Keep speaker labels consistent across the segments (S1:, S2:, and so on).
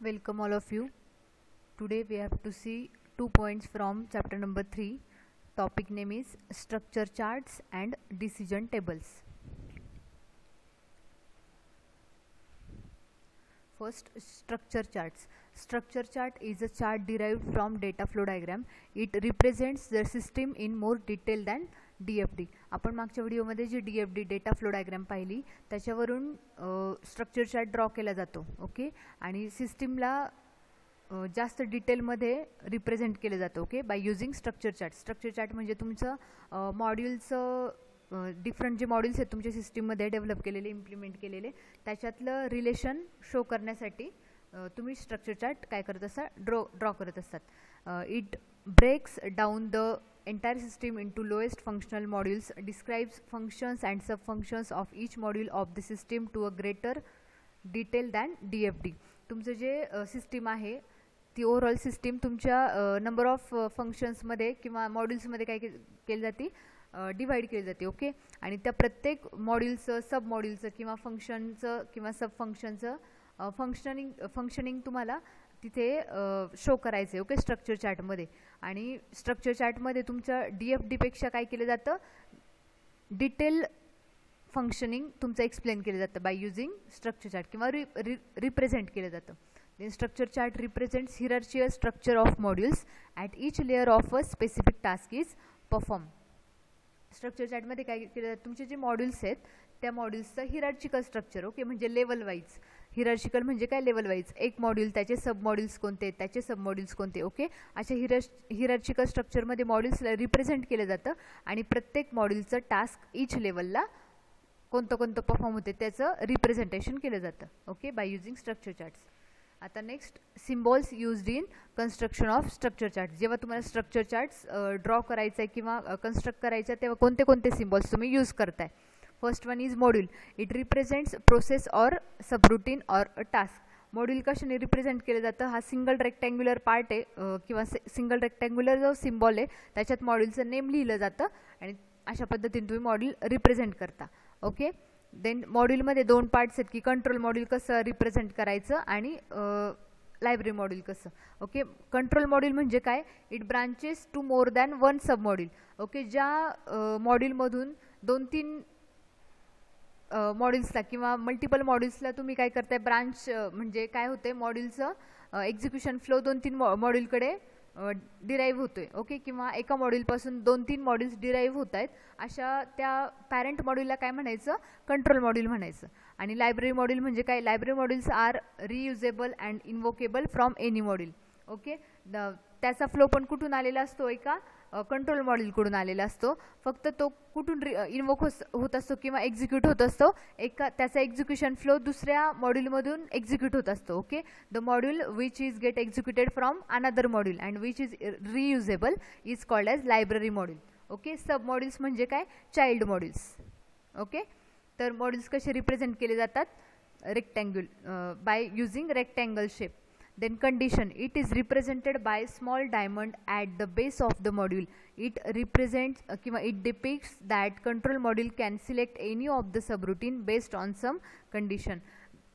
S1: Welcome all of you. Today we have to see 2 points from chapter number 3. Topic name is structure charts and decision tables. First, structure charts. Structure chart is a chart derived from data flow diagram. It represents the system in more detail than DFD. आपण मागच्या व्हिडिओमध्ये जी DFD data flow diagram पाहिली त्याच्यावरून structure chart draw केला जातो. Okay, आणि सिस्टीमला जास्त डिटेलमध्ये रिप्रेझेंट केलं जातं. Okay, by using structure chart. Structure chart म्हणजे तुमचं मॉड्यूलचं डिफरंट जे मॉड्यूल्स आहेत तुमच्या सिस्टीममध्ये डेव्हलप केलेले, इम्प्लिमेंट केलेले, त्याच्यातलं रिलेशन शो करण्यासाठी तुम्ही स्ट्रक्चर चार्ट काय करत असता, ड्रॉ करत असतात. It breaks down the entire system into lowest functional modules, describes functions and subfunctions of each module of the system to a greater detail than DFD. तुमचं जे system आहे ती ओव्हरऑल सिस्टीम तुमच्या नंबर ऑफ फंक्शन्समध्ये किंवा मॉड्यूल्समध्ये काय केली जाते, डिवाइड केली जाते. ओके, आणि त्या प्रत्येक मॉड्यूलचं, सब मॉड्यूलचं किंवा फंक्शनचं किंवा सब फंक्शनचं फंक्शनिंग तुम्हाला तिथे शो करायचं आहे. ओके, स्ट्रक्चर चार्टमध्ये. आणि स्ट्रक्चर चार्टमध्ये तुमचं DFDपेक्षा काय केलं जातं, डिटेल फंक्शनिंग तुमचं एक्सप्लेन केलं जातं बाय युजिंग स्ट्रक्चर चार्ट किंवा रिप्रेझेंट केलं जातं. Then structure chart represents hierarchical structure of modules at each layer of a specific task is perform. Structure चार्टमध्ये काय केलं जातं, तुमचे जे मॉड्यूल्स आहेत त्या मॉड्यूल्सचं हिरार्चिकल स्ट्रक्चर. ओके, म्हणजे लेवल वाईज. हिरार्चिकल म्हणजे काय, लेवल वाईज. एक मॉड्यूल, त्याचे सब मॉड्यूल्स कोणते, त्याचे सब मॉड्यूल्स कोणते. ओके, अशा हिरार्चिकल स्ट्रक्चरमध्ये मॉड्यूल्सला रिप्रेझेंट केलं जातं आणि प्रत्येक मॉड्यूलचं टास्क ईच लेवलला कोणतं कोणतं परफॉर्म होते त्याचं रिप्रेझेंटेशन केलं जातं. Okay, by using structure charts. आता next, symbols used in construction of structure chart. जेव्हा तुम्हाला स्ट्रक्चर चार्ट्स ड्रॉ करायचं आहे किंवा कन्स्ट्रक्ट करायचं आहे तेव्हा कोणते कोणते सिम्बॉल्स तुम्ही यूज करताय. First one is module. It represents process or subroutine or a task. Module कशाने रिप्रेझेंट केलं जातं, हा सिंगल रेक्टँग्युलर पार्ट आहे किंवा सिंगल रेक्टँग्युलर जो सिम्बॉल आहे त्याच्यात मॉड्यूलचं नेम लिहिलं जातं आणि अशा पद्धतीने तुम्ही मॉड्यूल रिप्रेझेंट करता. ओके, देन मॉड्यूलमध्ये दोन पार्ट्स आहेत की कंट्रोल मॉड्यूल कसं रिप्रेझेंट करायचं आणि लायब्ररी मॉड्यूल कसं. ओके, कंट्रोल मॉड्यूल म्हणजे काय, it branches to more than one sub module. Okay, ज्या मॉड्यूलमधून 2-3 मॉड्यूल्सला किंवा मल्टिपल मॉड्यूल्सला तुम्ही काय करताय, ब्रांच म्हणजे काय होते, मॉड्यूलचं एक्झिक्युशन फ्लो 2-3 मॉड्यूलकडे डिराईव्ह होतोय. ओके, किंवा एका मॉड्यूलपासून 2-3 मॉड्यूल्स डिराईव्ह होत आहेत, अशा त्या पॅरेंट मॉड्यूलला काय म्हणायचं, कंट्रोल मॉड्यूल म्हणायचं. आणि लायब्ररी मॉड्यूल म्हणजे काय, library modules are reusable and invokable from any module. Okay, त्याचा फ्लो पण कुठून आलेला असतो, एका कंट्रोल मॉड्यूलकडून आलेला असतो. फक्त तो कुठून इन्व्होक होत असतो किंवा एक्झिक्यूट होत असतो, त्याचा एक्झिक्युशन फ्लो दुसऱ्या मॉड्यूलमधून एक्झिक्यूट होत असतो. Okay, the module which is get executed from another module and which is reusable is called as library module. Okay, sub modules म्हणजे काय, चाइल्ड मॉड्यूल्स. ओके, तर मॉड्यूल्स कसे रिप्रेझेंट केले जातात, by using rectangle shape. Then condition, it is represented by small diamond at the base of the module. It represents किंवा it depicts that control module can select any of the subroutine based on some condition.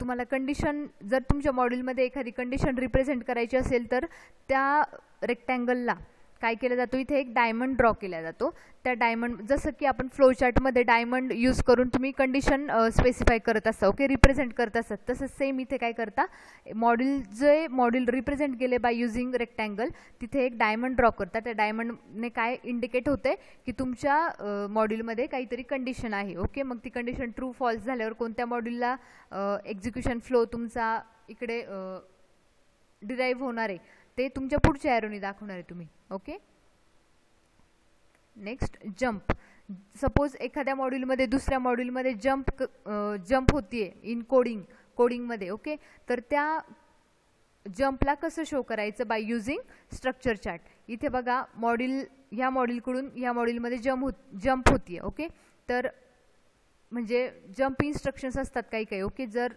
S1: तुम्हाला condition, जर तुमच्या मॉड्यूलमध्ये एखादी condition represent करायची असेल तर त्या रेक्टँगलला काय केलं जातो, इथे एक डायमंड ड्रॉ केला जातो. त्या डायमंड, जसं की आपण फ्लो चार्टमध्ये डायमंड यूज करून तुम्ही कंडिशन स्पेसिफाय करत असता, ओके, रिप्रेझेंट करत असतात, तसंच सेम इथे काय करता, मॉड्यूल रिप्रेझेंट केले बाय युजिंग रेक्टँगल, तिथे एक डायमंड ड्रॉ करता. त्या डायमंडने काय इंडिकेट होते की तुमच्या मॉड्यूलमध्ये काहीतरी कंडिशन आहे. ओके, मग ती कंडिशन ट्रू फॉल्स झाल्यावर कोणत्या मॉड्यूलला एक्झिक्युशन फ्लो तुमचा इकडे डिराईव्ह होणार आहे ते तुमच्या पुढच्या ॲरोनी दाखवणार आहे तुम्ही. Okay, next, jump. सपोज एखाद्या मॉड्यूलमध्ये दुसऱ्या मॉड्यूलमध्ये जंप होतीये इन कोडिंगमध्ये. ओके, तर त्या जंपला कसं शो करायचं, बाय युजिंग स्ट्रक्चर चार्ट. इथे बघा, ह्या मॉड्यूलकडून ह्या मॉड्यूलमध्ये जंप होतीये. ओके, तर म्हणजे जंप इन्स्ट्रक्शन्स असतात काही. ओके, जर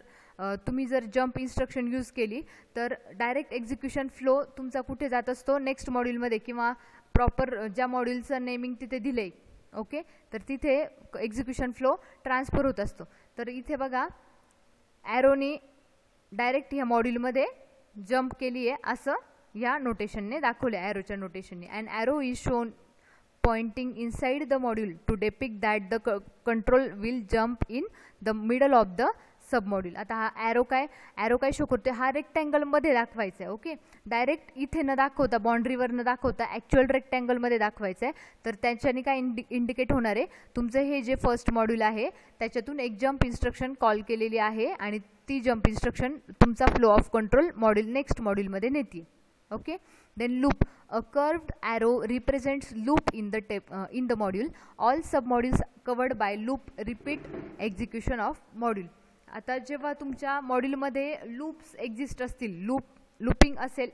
S1: तुम्ही जंप इन्स्ट्रक्शन यूज केली तर डायरेक्ट एक्झिक्युशन फ्लो तुमचा कुठे जात असतो, नेक्स्ट मॉड्यूलमध्ये किंवा प्रॉपर ज्या मॉड्यूलचं नेमिंग तिथे दिले. ओके, तर तिथे एक्झिक्युशन फ्लो ट्रान्सफर होत असतो. तर इथे बघा, ॲरोनी डायरेक्ट ह्या मॉड्यूलमध्ये जंप केली आहे असं या नोटेशनने दाखवले, ॲरोच्या नोटेशनने. And arrow is shown pointing inside the module to depict that the control will jump in the middle of the submodule. आता हा ॲरो काय शो करतोय, हा रेक्टँगलमध्ये दाखवायचा आहे. ओके, डायरेक्ट इथे न दाखवता बाउंड्रीवर न दाखवता ॲक्च्युअल रेक्टँगलमध्ये दाखवायचं आहे. तर त्याच्याने काय इंडिकेट होणार आहे, तुमचं हे जे फर्स्ट मॉड्यूल आहे त्याच्यातून एक जंप इन्स्ट्रक्शन कॉल केलेली आहे आणि ती जंप इन्स्ट्रक्शन तुमचा flow of control module next मॉड्यूलमध्ये नेते. Okay, then loop, a curved arrow represents loop in the module. All submodules covered by loop repeat execution of module. आता जेव्हा तुमच्या मॉड्यूलमध्ये लूप्स एक्झिस्ट असतील, लूपिंग असेल,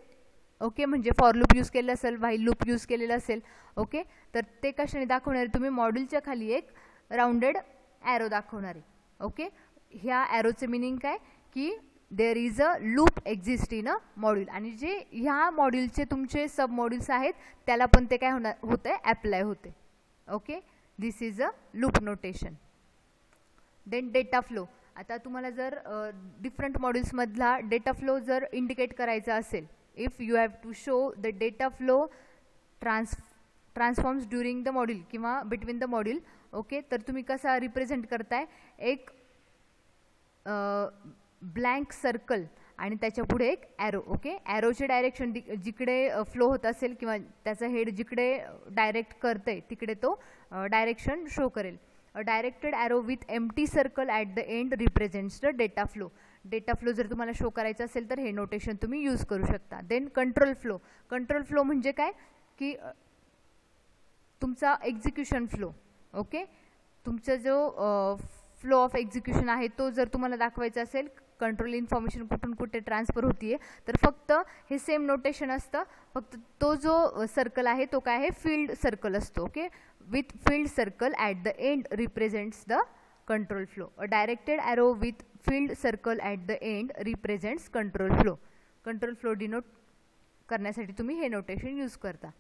S1: ओके, म्हणजे फॉर लूप यूज केलेलं असेल, व्हाईल लूप यूज केलेलं असेल, ओके, तर ते कशाने दाखवणार, तुम्ही मॉड्यूलच्या खाली एक राउंडेड ॲरो दाखवणार आहे. ओके, ह्या ॲरोचं मिनिंग काय की there is a loop exist in a module. आणि जे ह्या मॉड्यूलचे तुमचे सब मॉड्यूल्स आहेत त्याला पण ते काय होतं आहे, ॲप्लाय होते. Okay, this is a loop notation. Then data flow. आता तुम्हाला जर डिफरंट मॉड्यूल्समधला डेटा फ्लो जर इंडिकेट करायचा असेल, if you have to show the data flow transforms during the module किंवा बिटवीन द मॉड्यूल, ओके, तर तुम्ही कसा रिप्रेझेंट करताय, एक ब्लँक सर्कल आणि त्याच्या पुढे एक ॲरो. ओके, ॲरोचे डायरेक्शन जिकडे फ्लो होत असेल किंवा त्याचा हेड जिकडे डायरेक्ट करते तिकडे तो डायरेक्शन शो करेल. A directed arrow with empty circle at the end represents the data flow. Data flow जर तुम्हाला शो करायचं असेल तर हे नोटेशन तुम्ही यूज करू शकता. Then control flow. Control flow म्हणजे काय की तुमचा एक्झिक्युशन फ्लो. ओके, तुमचा जो फ्लो ऑफ एक्झिक्युशन आहे तो जर तुम्हाला दाखवायचा असेल, कंट्रोल इन्फॉर्मेशन कुठून कुठे ट्रान्सफर होतीये, तर फक्त हे सेम नोटेशन असतं, फक्त तो जो सर्कल आहे तो काय आहे, फील्ड सर्कल असतो. Okay, with field circle at the end represents the control flow. A directed arrow with field circle at the end represents control flow. Control flow denote करण्यासाठी तुम्ही हे नोटेशन यूज करता.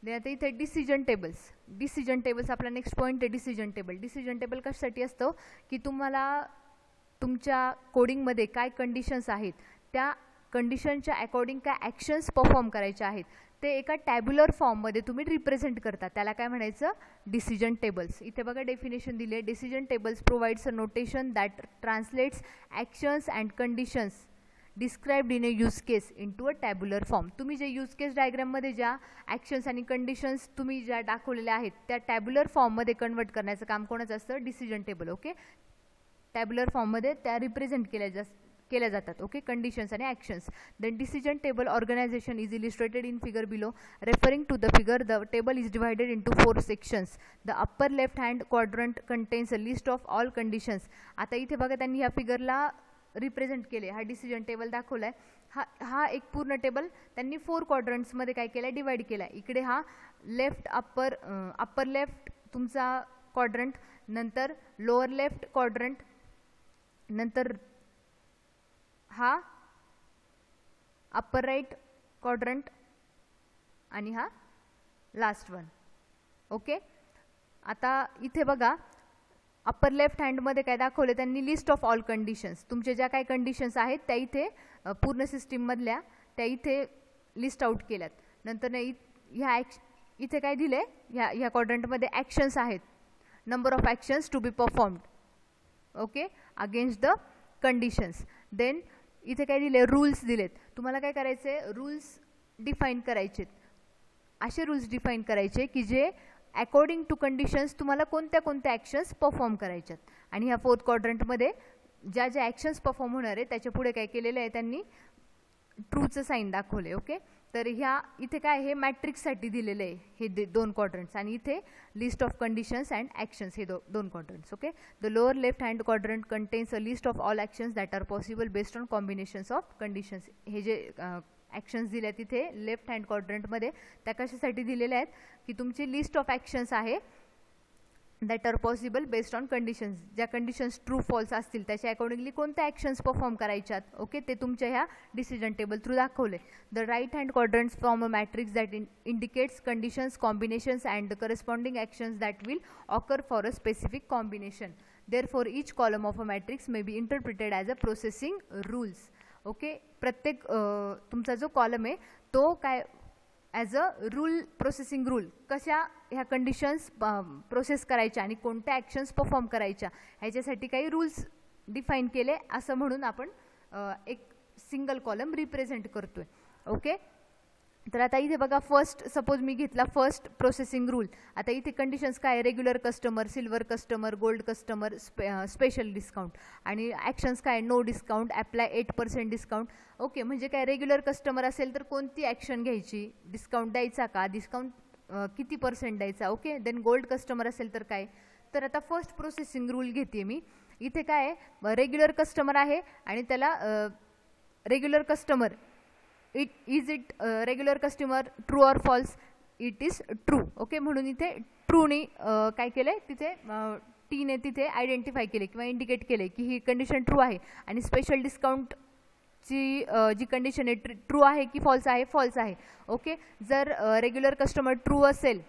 S1: आता इथे डिसिजन टेबल्स आपला next point आहे. Decision table कशासाठी असतं की तुम्हाला तुमच्या कोडिंगमध्ये काय कंडिशन्स आहेत त्या कंडिशनच्या अकॉर्डिंग काय ॲक्शन्स परफॉर्म करायचे आहेत ते एका टॅब्युलर फॉर्ममध्ये तुम्ही रिप्रेझेंट करता, त्याला काय म्हणायचं, डिसिजन टेबल्स. इथे बघा डेफिनेशन दिली आहे. Decision tables provides a notation that translates actions and conditions described in a use case into a tabular form. तुम्ही जे यूज केस डायग्राममध्ये ज्या ॲक्शन्स आणि कंडिशन्स तुम्ही ज्या दाखवलेल्या आहेत त्या टॅब्युलर फॉर्ममध्ये कन्वर्ट करण्याचं काम कोणाचं असतं, डिसिजन टेबल. ओके, टॅब्युलर फॉर्ममध्ये त्या रिप्रेझेंट केल्या जातात. ओके, कंडिशन्स आणि actions. Then decision table organisation is illustrated in figure below. Referring to the figure, the table is divided into 4 sections. The upper left hand quadrant contains a list of all conditions. आता इथे बघा त्यांनी ह्या फिगरला represent केले, हा decision table दाखवलाय. हा एक पूर्ण टेबल त्यांनी 4 क्वाड्रंट्समध्ये काय केलं, डिवाइड केला. इकडे हा अप्पर लेफ्ट तुमचा क्वाड्रंट, नंतर लोअर लेफ्ट क्वाड्रंट, नंतर हा अप्पर राईट क्वाड्रंट आणि हा लास्ट वन. ओके, आता इथे बघा अप्पर लेफ्ट हँडमध्ये काय दाखवले त्यांनी, लिस्ट ऑफ ऑल कंडिशन्स. तुमच्या ज्या काही कंडिशन्स आहेत त्या इथे पूर्ण सिस्टीममधल्या त्या इथे लिस्ट आउट केल्यात. नंतर इथे काय दिले, ह्या क्वाड्रंटमध्ये ॲक्शन्स आहेत, number of actions to be performed. Okay, against the conditions. Then इथे काय दिले, रूल्स दिलेत. तुम्हाला काय करायचे, रूल्स डिफाईन करायचे. असे रूल्स डिफाईन करायचे की जे अकॉर्डिंग टू कंडिशन्स तुम्हाला कोणत्या कोणत्या ॲक्शन्स परफॉर्म करायच्यात. आणि ह्या 4th क्वाड्रंटमध्ये ज्या ज्या ॲक्शन्स परफॉर्म होणार आहे त्याच्या पुढे काय केलेलं आहे त्यांनी, ट्रूचं साईन दाखवले. ओके, तर इथे काय हे मॅट्रिक्ससाठी दिलेलं आहे हे 2 क्वाड्रंट्स, आणि इथे list of conditions and actions हे 2 quadrants. Okay, the lower left hand quadrant contains a list of all actions that are possible based on combinations of conditions. हे जे ॲक्शन्स दिले आहेत तिथे लेफ्ट हँड क्वाड्रंटमध्ये त्या कशासाठी दिलेल्या आहेत की तुमची लिस्ट ऑफ ॲक्शन्स आहे that are possible based on conditions. ज्या कंडिशन्स ट्रू फॉल्स असतील त्याच्या अकॉर्डिंगली कोणत्या ॲक्शन्स परफॉर्म करायच्यात. ओके, ते तुमच्या ह्या डिसिजन टेबल थ्रू दाखवले. The right hand quadrants form a matrix that indicates conditions, combinations and the corresponding actions that will occur for a specific combination. Therefore, each column of a matrix may be interpreted as a processing rules. Okay. प्रत्येक तुमचा जो column आहे तो काय as a rule, processing rule, कशा ह्या conditions process करायच्या आणि कोणत्या ॲक्शन्स परफॉर्म करायच्या ह्याच्यासाठी काही रूल्स डिफाईन केले असं म्हणून आपण एक सिंगल कॉलम रिप्रेझेंट करतोय. ओके. तर आता इथे बघा, फर्स्ट सपोज मी घेतला फर्स्ट प्रोसेसिंग रूल. आता इथे कंडिशन्स काय, regular customer, silver customer, gold customer, special discount, आणि ॲक्शन्स काय, no discount, apply 8% discount. Okay. म्हणजे काय, रेग्युलर कस्टमर असेल तर कोणती ॲक्शन घ्यायची, डिस्काउंट द्यायचा का, डिस्काउंट किती % द्यायचा. ओके. देन गोल्ड कस्टमर असेल तर काय. तर आता फर्स्ट प्रोसेसिंग रूल घेते मी. इथे काय, रेग्युलर कस्टमर आहे आणि त्याला regular customer it regular customer true or false, it is true. Okay. म्हणून इथे ट्रूने काय केलंय, तिथे टीने तिथे आयडेंटिफाय केले किंवा इंडिकेट केले की ही कंडिशन ट्रू आहे. आणि स्पेशल डिस्काउंटची जी कंडिशन आहे ट्रू आहे की फॉल्स आहे, फॉल्स आहे. ओके. जर रेग्युलर कस्टमर ट्रू असेल,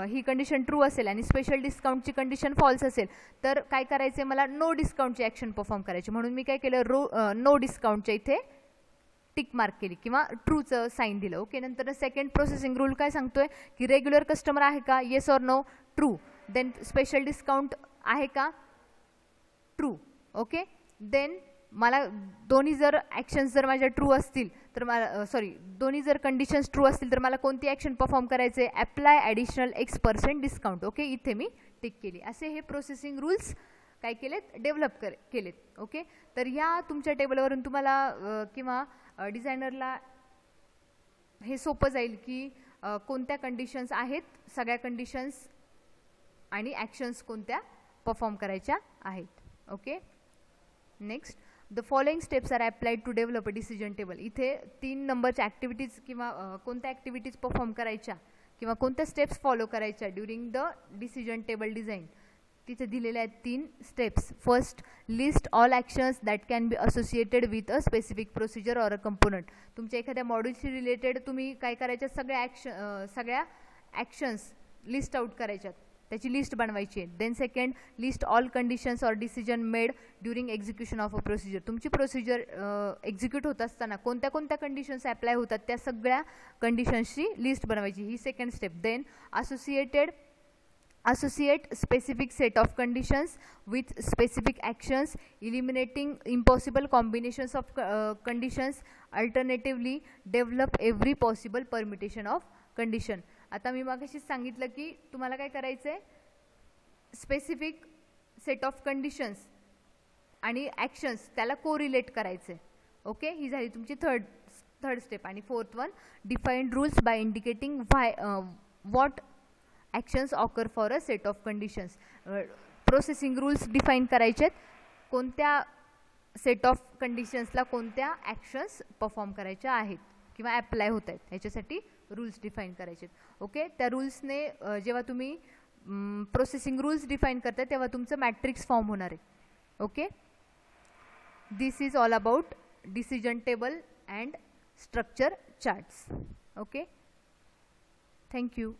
S1: ही कंडिशन ट्रू असेल आणि स्पेशल डिस्काउंटची कंडिशन फॉल्स असेल तर काय करायचे, मला नो डिस्काउंटची ॲक्शन परफॉर्म करायची. म्हणून मी काय केलं, नो डिस्काउंटच्या इथे टिक मार्क केली किंवा ट्रूचं साईन दिलं. ओके. नंतर सेकंड प्रोसेसिंग रूल काय सांगतोय की रेग्युलर कस्टमर आहे का, yes or no, true. Then special discount आहे का, ट्रू. ओके. देन मला दोन्ही जर ॲक्शन्स जर माझ्या ट्रू असतील तर मला दोन्ही जर कंडिशन्स ट्रू असतील तर मला कोणती ॲक्शन परफॉर्म करायचे, apply additional X% discount. Okay. इथे मी टिक केली. असे हे प्रोसेसिंग रूल्स काय केलेत, डेव्हलप केलेत. ओके. तर ह्या तुमच्या टेबलवरून तुम्हाला किंवा डिझायनरला हे सोपं जाईल की कोणत्या कंडिशन्स आहेत, सगळ्या कंडिशन्स आणि ॲक्शन्स कोणत्या परफॉर्म करायच्या आहेत. Okay. Next, the following steps are applied to develop a decision table. इथे 3 नंबरच्या ॲक्टिव्हिटीज किंवा कोणत्या ॲक्टिव्हिटीज परफॉर्म करायच्या किंवा कोणत्या स्टेप्स फॉलो करायच्या during the decision table design. तिथे दिलेल्या आहेत 3 steps. First, list all actions that can be associated with a specific procedure or a component. तुमच्या एखाद्या मॉड्यूलशी रिलेटेड तुम्ही काय करायच्या, सगळ्या ॲक्शन्स लिस्ट आउट करायच्यात, त्याची लिस्ट बनवायची आहे. Then second, list all conditions or decision made during execution of a procedure. तुमची प्रोसिजर एक्झिक्यूट होत असताना कोणत्या कोणत्या कंडिशन्स अप्लाय होतात त्या सगळ्या कंडिशन्सची लिस्ट बनवायची, ही second step. Then associate specific set of conditions with specific actions, eliminating impossible combinations of conditions. Alternatively, develop every possible permutation of condition. आता मी मागाशी सांगितलं की तुम्हाला काय करायचं आहे, स्पेसिफिक सेट ऑफ कंडिशन्स आणि ॲक्शन्स त्याला कोरिलेट करायचे. ओके. ही झाली तुमची थर्ड स्टेप. आणि fourth one, define rules by indicating what actions occur for a set of conditions. Processing rules define करायचेत, कोणत्या सेट ऑफ कंडिशन्सला कोणत्या ॲक्शन्स परफॉर्म करायच्या आहेत किंवा ॲप्लाय होत आहेत ह्याच्यासाठी रूल्स डिफाईन करायचे. ओके. त्या रूल्सने जेव्हा तुम्ही प्रोसेसिंग रूल्स डिफाईन करता तेव्हा तुमचं मॅट्रिक्स फॉर्म होणार आहे. Okay. This is all about decision table and structure charts. Okay. Thank you.